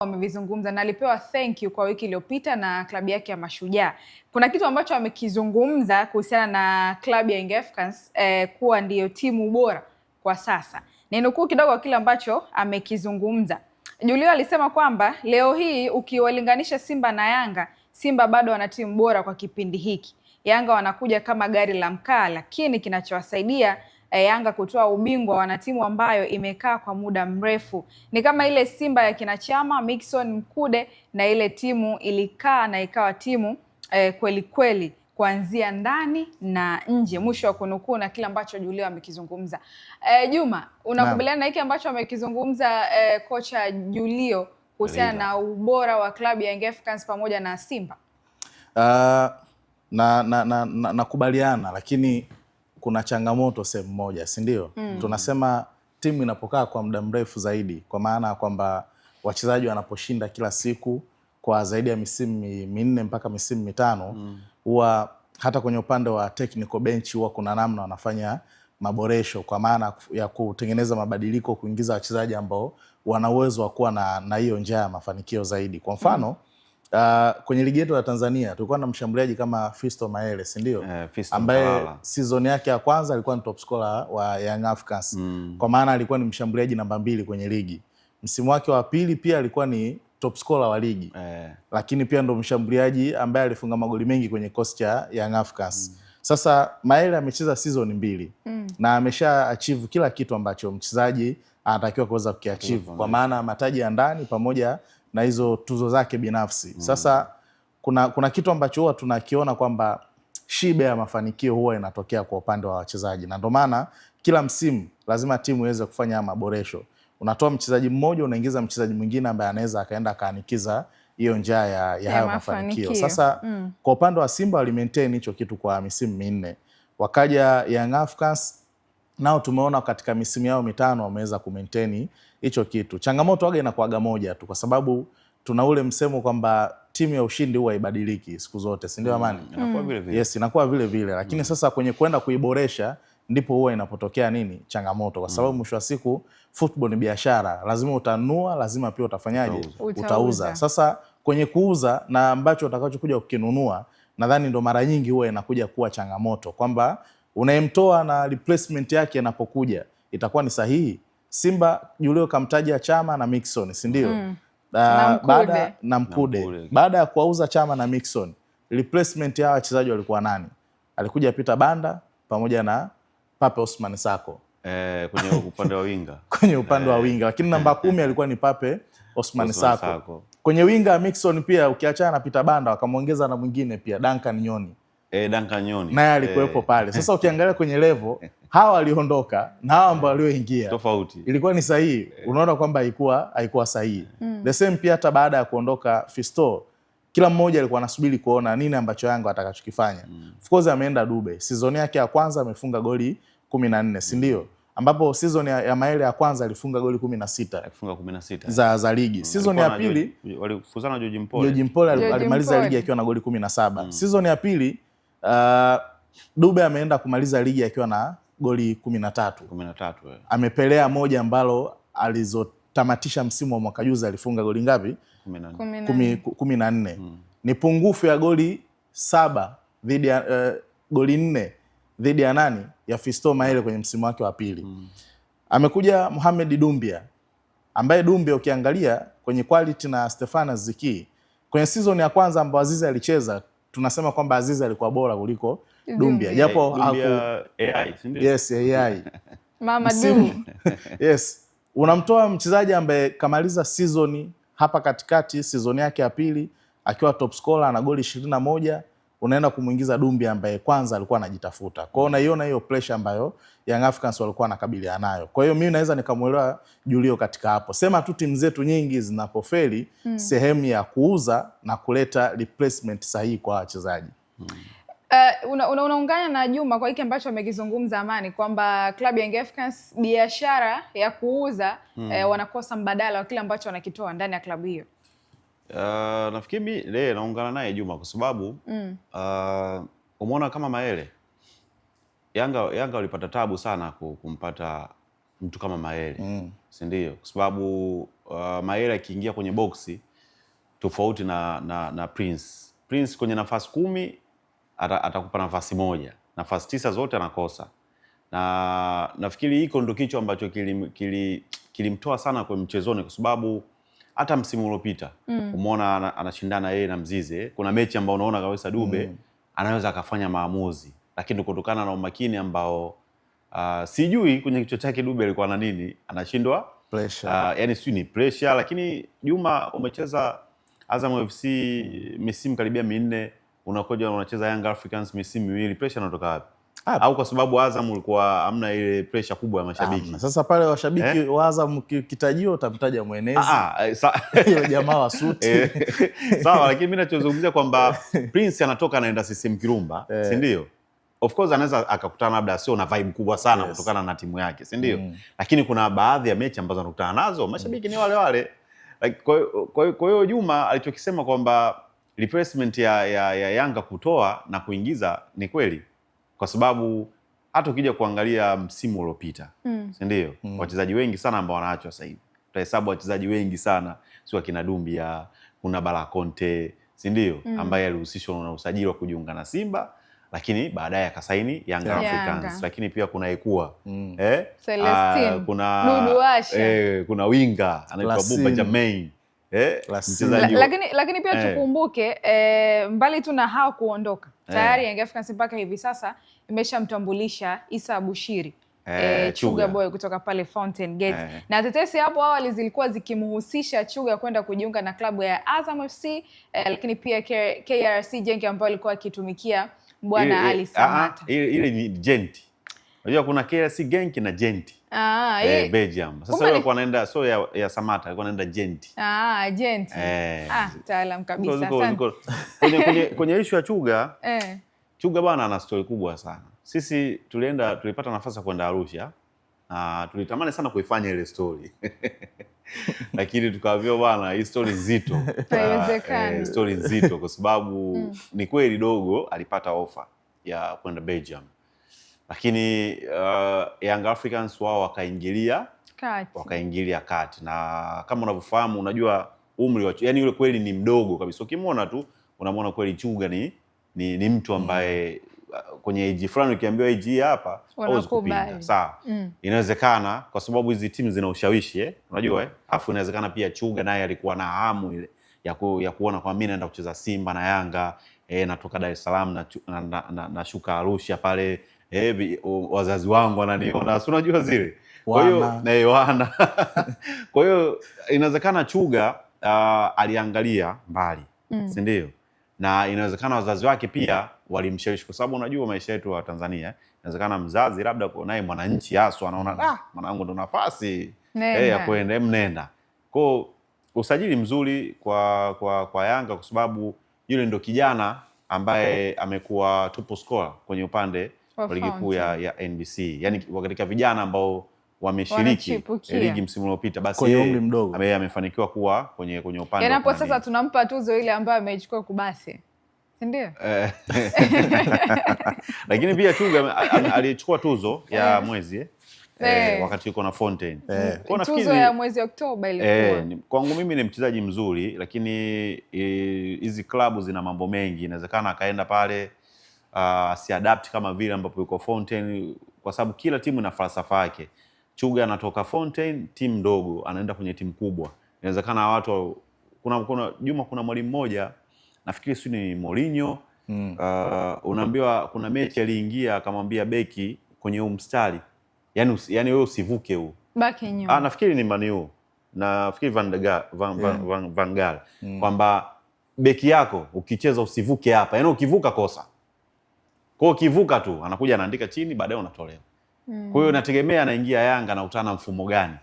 Wamevizungumza na alipewa thank you kwa wiki iliyopita na klabu yake ya Mashujaa. Kuna kitu ambacho amekizungumza kuhusiana na klabu ya Young Africans kuwa ndiyo timu bora kwa sasa. Ninukuu kidogo kile ambacho amekizungumza. Julio alisema kwamba leo hii ukiwalinganisha Simba na Yanga, Simba bado wana timu bora kwa kipindi hiki. Yanga wanakuja kama gari la mkaa, lakini kinachowasaidia Yanga kutoa ubingwa wana timu ambayo imekaa kwa muda mrefu. Ni kama ile Simba ya kina Chama, Mixon, Mkude, na ile timu ilikaa na ikawa timu kweli kweli kuanzia ndani na nje. Mwisho wa kunukuu na kile ambacho Julio amekizungumza. Juma, unakubaliana na hiki ambacho amekizungumza kocha Julio kuhusiana na ubora wa klabu ya Young Africans pamoja na Simba? Nakubaliana, lakini kuna changamoto sehemu moja, si ndio? Tunasema timu inapokaa kwa muda mrefu zaidi, kwa maana kwamba wachezaji wanaposhinda kila siku kwa zaidi ya misimu minne mpaka misimu mitano, huwa hata kwenye upande wa technical bench huwa kuna namna wanafanya maboresho, kwa maana ya kutengeneza mabadiliko, kuingiza wachezaji ambao wana uwezo wa kuwa na hiyo njaa ya mafanikio zaidi. Kwa mfano kwenye ligi yetu ya Tanzania tulikuwa na mshambuliaji kama Fisto Maele, si ndio? Ambaye season yake ya kwanza alikuwa ni top scorer wa Young Africans. Kwa maana alikuwa ni mshambuliaji namba 2 kwenye ligi. Msimu wake wa pili pia alikuwa ni top scorer wa ligi. Lakini pia ndo mshambuliaji ambaye alifunga magoli mengi kwenye kikosi cha Young Africans. Sasa Maele amecheza season 2 na amesha achieve kila kitu ambacho mchezaji anatakiwa kuweza kukiachieve, kwa maana mataji ya ndani pamoja na hizo tuzo zake binafsi. Sasa kuna kitu ambacho huwa tunakiona kwamba shibe ya mafanikio huwa inatokea kwa upande wa wachezaji, na ndio maana kila msimu lazima timu iweze kufanya maboresho. Unatoa mchezaji mmoja, unaingiza mchezaji mwingine ambaye anaweza akaenda kaanikiza hiyo njaa ya hayo mafanikio. Sasa kwa upande wa Simba wali maintain hicho kitu kwa misimu minne. Wakaja Young Africans, nao tumeona katika misimu yao mitano wameweza kumaintain hicho kitu. Changamoto waga inakuaga moja tu, kwa sababu tuna ule msemo kwamba timu ya ushindi huwa haibadiliki siku zote, si ndio Amani? Inakuwa vile vile. Yes, inakuwa vile vile, lakini sasa kwenye kwenda kuiboresha ndipo huwa inapotokea nini? Changamoto, kwa sababu mwisho wa siku football ni biashara, lazima utanunua, lazima pia utafanyaje? Utauza. Sasa kwenye kuuza na ambacho utakachokuja kukinunua, nadhani ndo mara nyingi huwa inakuja kuwa changamoto, kwamba unayemtoa na replacement yake inapokuja itakuwa ni sahihi. Simba Julio kamtaja Chama na Mixon, si ndio? Baada na Mkude. Baada ya kuwauza Chama na Mixon, replacement ya wachezaji walikuwa nani? Alikuja Peter Banda pamoja na Pape Osman Sako kwenye upande wa winga. Kwenye upande wa winga, lakini namba 10 alikuwa ni Pape Osman Sako. Kwenye winga Mixon pia ukiachana na Peter Banda wakamwongeza na mwingine pia Duncan Nyoni. Duncan Nyoni naye alikuwepo pale. Sasa ukiangalia kwenye level hawa waliondoka na hawa ambao walioingia tofauti, ilikuwa ni sahihi. Unaona kwamba haikuwa sahihi. The same pia hata baada ya kuondoka Fisto, kila mmoja alikuwa anasubiri kuona nini ambacho Yanga atakachokifanya. Of course ameenda Dube. Season yake ya kwanza amefunga goli 14, si ndio? Ambapo season ya Maele ya kwanza alifunga goli 16. Alifunga 16 za ligi. Season ya pili walifuzana na George Mpole. George Mpole alimaliza ligi akiwa na goli 17. Season ya pili Dube ameenda kumaliza ligi akiwa na goli 13. Amepelea moja ambalo alizotamatisha msimu wa mwaka juzi alifunga goli ngapi? 14. Ni pungufu ya goli 7 dhidi ya goli 4 dhidi ya nani? Ya Fisto Maele kwenye msimu wake wa pili. Amekuja Mohamed Dumbia, ambaye Dumbia ukiangalia kwenye quality na Stefan Ziki kwenye season ya kwanza ambapo Azizi alicheza, tunasema kwamba Azizi alikuwa bora kuliko Dumbia. Japo AI, yes, AI. Mama Du. Yes. Unamtoa mchezaji ambaye kamaliza season hapa katikati, season yake ya pili akiwa top scorer na goli 21, unaenda kumuingiza Dumbia ambaye kwanza alikuwa anajitafuta. Kwa hiyo unaiona hiyo pressure ambayo Young Africans walikuwa wanakabiliana nayo. Kwa hiyo mimi naweza nikamuelewa Julio katika hapo. Sema tu timu zetu nyingi zinapofeli sehemu ya kuuza na kuleta replacement sahihi kwa wachezaji. Unaungana na Juma kwa hiki ambacho amekizungumza Amani, kwamba klabu ya Young Africans biashara ya kuuza wanakosa mbadala wa kile ambacho wanakitoa ndani ya klabu hiyo? Nafikiri mimi naungana naye Juma, kwa sababu umeona kama Maele Yanga walipata tabu sana kumpata mtu kama Maele. si ndio? Kwa sababu Mayele akiingia kwenye boksi tofauti na Prince. Prince kwenye nafasi 10 atakupa nafasi 1, nafasi 9 zote anakosa. Na nafikiri hiko ndo kicho ambacho kilimtoa sana kwa mchezoni, kwa sababu hata msimu uliopita umeona anashindana yeye na Mzize. Kuna mechi ambayo unaona kabisa Dube anaweza akafanya maamuzi, lakini kutokana na umakini ambao sijui kwenye kichwa chake Dube alikuwa na nini, anashindwa pressure. Yani si ni pressure, lakini Juma umecheza Azam FC misimu karibia 4, unakuja unacheza Young Africans misimu 2, pressure inatoka wapi? Au kwa sababu Azam ulikuwa hamna ile pressure kubwa ya mashabiki? Sasa pale washabiki wa Azam kitajio utamtaja Mwenezi. Yule jamaa wa suti. Sawa, lakini mimi ninachozungumzia kwamba Prince anatoka anaenda CCM Kirumba, si ndio? Of course anaweza akakutana labda sio na vibe kubwa sana kutokana na timu yake, si ndio? Lakini kuna baadhi ya mechi ambazo anakutana nazo mashabiki ni wale wale. Like, kwa hiyo Juma alichokisema kwamba replacement ya Yanga kutoa na kuingiza ni kweli, kwa sababu hata ukija kuangalia msimu uliopita si ndio, wachezaji wengi sana ambao wanaachwa sasa hivi, utahesabu wachezaji wengi sana, sio akina Dumbia, kuna Bala Conte, si ndio, ambaye alihusishwa na usajili wa kujiunga na Simba, lakini baadaye akasaini Young Africans. Lakini pia kuna Ekua Celestine, kuna Dudu Asha, kuna winga anaitwa Buba Jermaine, mchezaji lakini pia tukumbuke mbali tu na hao kuondoka tayari Young Africans mpaka hivi sasa imeshamtambulisha Issa Abushiri Chuga Boy kutoka pale Fountain Gate. Na tetesi hapo awali zilikuwa zikimhusisha Chuga kwenda kujiunga na klabu ya Azam FC, lakini pia KRC Genk ambayo alikuwa akitumikia Bwana Ali Samata. Ile ni Genti. Unajua kuna KRC Genk na Genti. Belgium. Sasa yule alikuwa anaenda sio ya Samata, alikuwa anaenda Genti. Genti. Taalam kabisa. Kwenye issue ya Chuga, Chuga bwana ana story kubwa sana. Sisi tulipata nafasi ya kwenda Arusha. Tulitamani sana kuifanya ile story. Lakini tukaambiwa bwana, hii story nzito. Haiwezekani. Story nzito kwa sababu ni kweli dogo alipata offer ya kwenda Belgium. Lakini Young Africans wao wakaingilia kati. Na kama unavyofahamu, unajua umri wa yani yule kweli ni mdogo kabisa. Ukimwona tu unamwona kweli Chuga ni mtu ambaye kwenye age fulani ukiambiwa age hapa hauwezi kupinga. Sawa. Inawezekana kwa sababu hizi timu zina ushawishi unajua afu inawezekana pia Chuga naye alikuwa na hamu ile ya kuona kwa mimi naenda kucheza Simba na Yanga, natoka Dar es Salaam na shuka Arusha pale, wazazi wangu wananiona, si unajua zile. Kwa hiyo wana kwa hiyo inawezekana Chuga aliangalia mbali, si ndio? Na inawezekana wazazi wake pia walimshawishi, kwa sababu unajua maisha yetu wa Tanzania, inawezekana mzazi labda naye mwananchi haswa anaona mwanangu ndo nafasi ya kwenda mnenda. Kwa usajili mzuri kwa Yanga, kwa sababu yule ndo kijana ambaye amekuwa top scorer kwenye upande wa ligi kuu ya NBC, yani katika vijana ambao wameshiriki ligi msimu uliopita, basi kwenye umri mdogo amefanikiwa kuwa kwenye upande. Yanapo sasa tunampa tuzo ile ambayo ameichukua Kubase, si ndio? Lakini pia Chuga alichukua tuzo ya mwezi wakati yuko na Fountain. Tuzo ya mwezi Oktoba ilikuwa. Kwangu mimi ni mchezaji mzuri, lakini hizi klabu zina mambo mengi. Inawezekana akaenda pale si adapt kama vile ambapo yuko Fountain, kwa sababu kila timu ina falsafa yake. Chuga anatoka Fountain, timu ndogo, anaenda kwenye timu kubwa. Inawezekana watu kuna mwalimu mmoja nafikiri si ni Mourinho, unaambiwa kuna mechi aliingia akamwambia beki kwenye mstari, yani wewe usivuke huu, baki nyuma. Nafikiri ni Manu, nafikiri Van Gaal, kwamba beki yako ukicheza usivuke hapa, yani ukivuka kosa. Kwa hiyo ukivuka tu anakuja anaandika chini, baadaye unatolewa. Kwa hiyo nategemea anaingia Yanga na utana mfumo gani.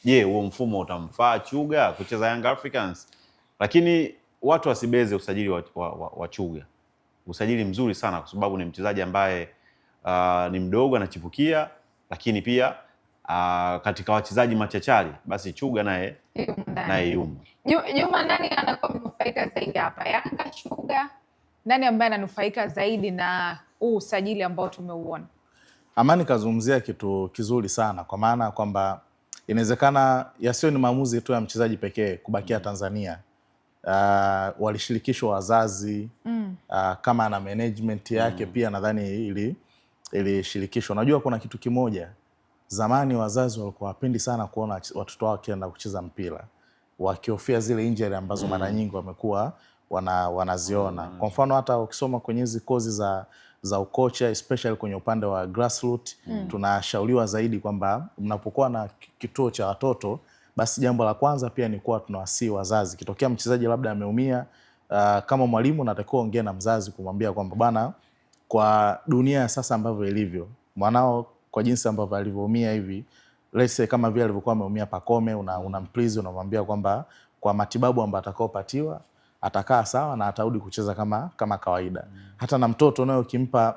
Je, huo mfumo utamfaa Chuga kucheza Young Africans? Lakini watu wasibeze usajili wa Chuga. Usajili mzuri sana kwa sababu ni mchezaji ambaye ni mdogo anachipukia, lakini pia katika wachezaji machachari basi Chuga naye yumo. Juma, nani ananufaika zaidi hapa? Yanga, Chuga? Nani ambaye ananufaika zaidi na huu usajili ambao tumeuona? Amani kazungumzia kitu kizuri sana, kwa maana kwamba inawezekana yasiyo ni maamuzi tu ya mchezaji pekee kubakia Tanzania. Walishirikishwa wazazi kama na management yake pia nadhani ilishirikishwa. Unajua kuna kitu kimoja, zamani wazazi walikuwa wapendi sana kuona watoto wao wakienda kucheza mpira, wakihofia zile injury ambazo mara nyingi wamekuwa wanaziona. Kwa mfano hata ukisoma kwenye hizi kozi za ukocha especially kwenye upande wa grassroots, tunashauriwa zaidi kwamba mnapokuwa na kituo cha watoto, basi jambo la kwanza pia ni kuwa tunawasii wazazi, kitokea mchezaji labda ameumia, kama mwalimu natakiwa ongea na mzazi kumwambia kwamba bana, kwa dunia ya sasa ambavyo ilivyo, mwanao kwa jinsi ambavyo alivyoumia hivi, let's say kama vile alivyokuwa ameumia Pacome, unamplizi unamwambia kwamba kwa matibabu ambayo atakaopatiwa atakaa sawa na atarudi kucheza kama kawaida. Hata na mtoto naye ukimpa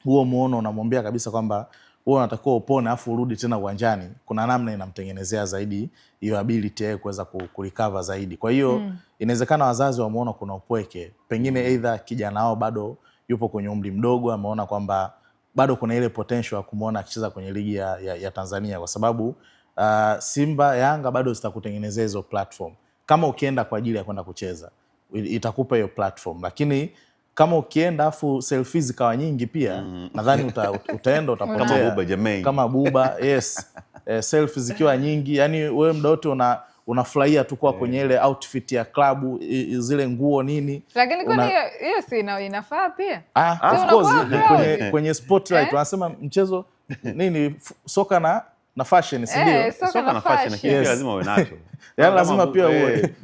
huo muono, unamwambia kabisa kwamba wewe unatakiwa upone afu urudi tena uwanjani, kuna namna inamtengenezea zaidi hiyo ability yake kuweza kurecover zaidi. Kwa hiyo inawezekana wazazi wameona kuna upweke, pengine either kijana wao bado yupo kwenye umri mdogo, ameona kwamba bado kuna ile potential ya kumuona akicheza kwenye ligi ya Tanzania, kwa sababu Simba, Yanga bado zitakutengenezea hizo platform. Kama ukienda kwa ajili ya kwenda kucheza, itakupa hiyo platform, lakini kama ukienda afu selfies zikawa nyingi pia, nadhani utaenda utapotea kama Buba. Yes. Selfies zikiwa nyingi, yani wewe muda wote unafurahia tu kwa kwenye ile outfit ya klabu, zile nguo nini. Lakini kwa hiyo si inafaa pia. Of course kwenye spotlight wanasema mchezo nini, soka na fashion, si ndio? Soka na fashion, lakini lazima uwe nacho. Yaani lazima pia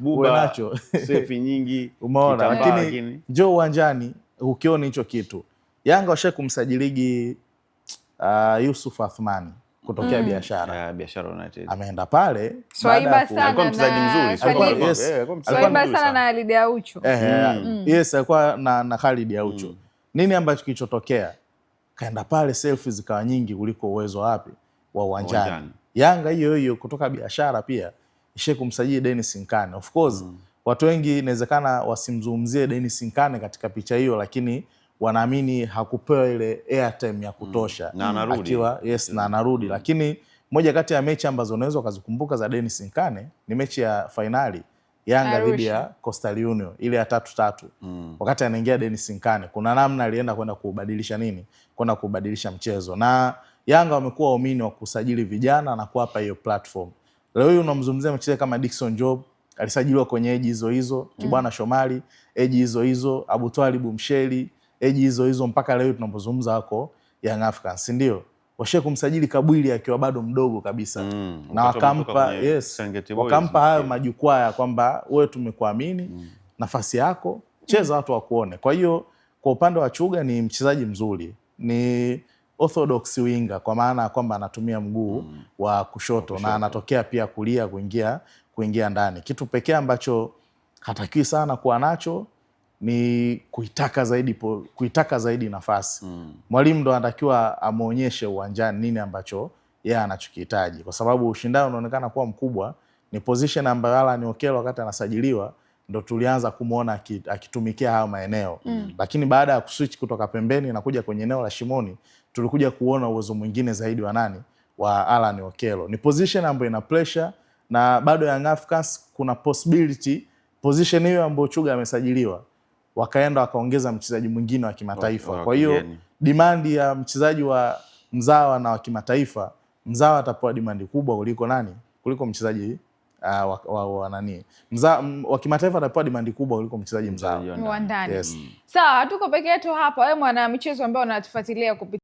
uwe nacho. Selfie nyingi. Umeona, lakini njoo uwanjani ukiona hicho kitu. Yanga washa kumsajiligi Yusuf Athmani kutokea Biashara. Biashara United. Ameenda pale Swaiba sana, alikuwa mchezaji mzuri. Swaiba sana na Khalid Aucho. Yes, alikuwa na Khalid Aucho. Nini ambacho kilichotokea? Kaenda pale selfies zikawa nyingi kuliko uwezo wapi wa uwanjani. Yanga hiyo kutoka Biashara pia ishe kumsajili Dennis Nkane. Of course watu wengi inawezekana wasimzungumzie Dennis Nkane katika picha hiyo, lakini wanaamini hakupewa ile airtime ya kutosha. Na anarudi. Akiwa na anarudi. Lakini moja kati ya mechi ambazo unaweza ukazikumbuka za Dennis Nkane ni mechi ya finali Yanga dhidi ya Coastal Union, ile ya 3-3. Wakati anaingia Dennis Nkane, kuna namna alienda kwenda kubadilisha nini? Kwenda kubadilisha mchezo. Na Yanga wamekuwa waumini wa kusajili vijana na kuwapa hiyo platform. Leo hii unamzungumzia mchezaji kama Dickson Job, alisajiliwa kwenye age hizo, Kibwana Shomari age hizo, Abu Twalib Msheli age hizo, mpaka leo tunapozungumza wako Young Africans, si ndio? Washe kumsajili Kabwili akiwa bado mdogo kabisa. Na wakampa hayo majukwaa ya kwamba wewe tumekuamini, nafasi yako cheza, watu wakuone. Kwa hiyo kwa upande wa Chuga ni mchezaji mzuri, ni orthodox winger, kwa maana kwamba anatumia mguu wa kushoto na anatokea pia kulia kuingia ndani. Kitu pekee ambacho hatakiwi sana kuwa nacho ni kuitaka zaidi nafasi. Mwalimu ndo anatakiwa amuonyeshe uwanjani nini ambacho yeye anachokihitaji, kwa sababu ushindani unaonekana kuwa mkubwa. Ni position ambayo Alan Okello wakati anasajiliwa ndo tulianza kumuona akitumikia hayo maeneo. Lakini baada ya kuswitch kutoka pembeni na kuja kwenye eneo la shimoni, tulikuja kuona uwezo mwingine zaidi wa nani? Wa Alan Okello. Ni position ambayo ina pressure, na bado Young Africans kuna possibility position hiyo ambayo Chuga amesajiliwa wakaenda wakaongeza mchezaji mwingine wa kimataifa. Kwa hiyo demand ya mchezaji wa mzawa na wa kimataifa, mzawa atapewa demand kubwa kuliko nani? Kuliko mchezaji wa kimataifa atapewa demand kubwa kuliko mchezaji mzawa wa ndani. Sawa, hatuko peke yetu hapa. Wewe mwana michezo ambaye unatufuatilia kupitia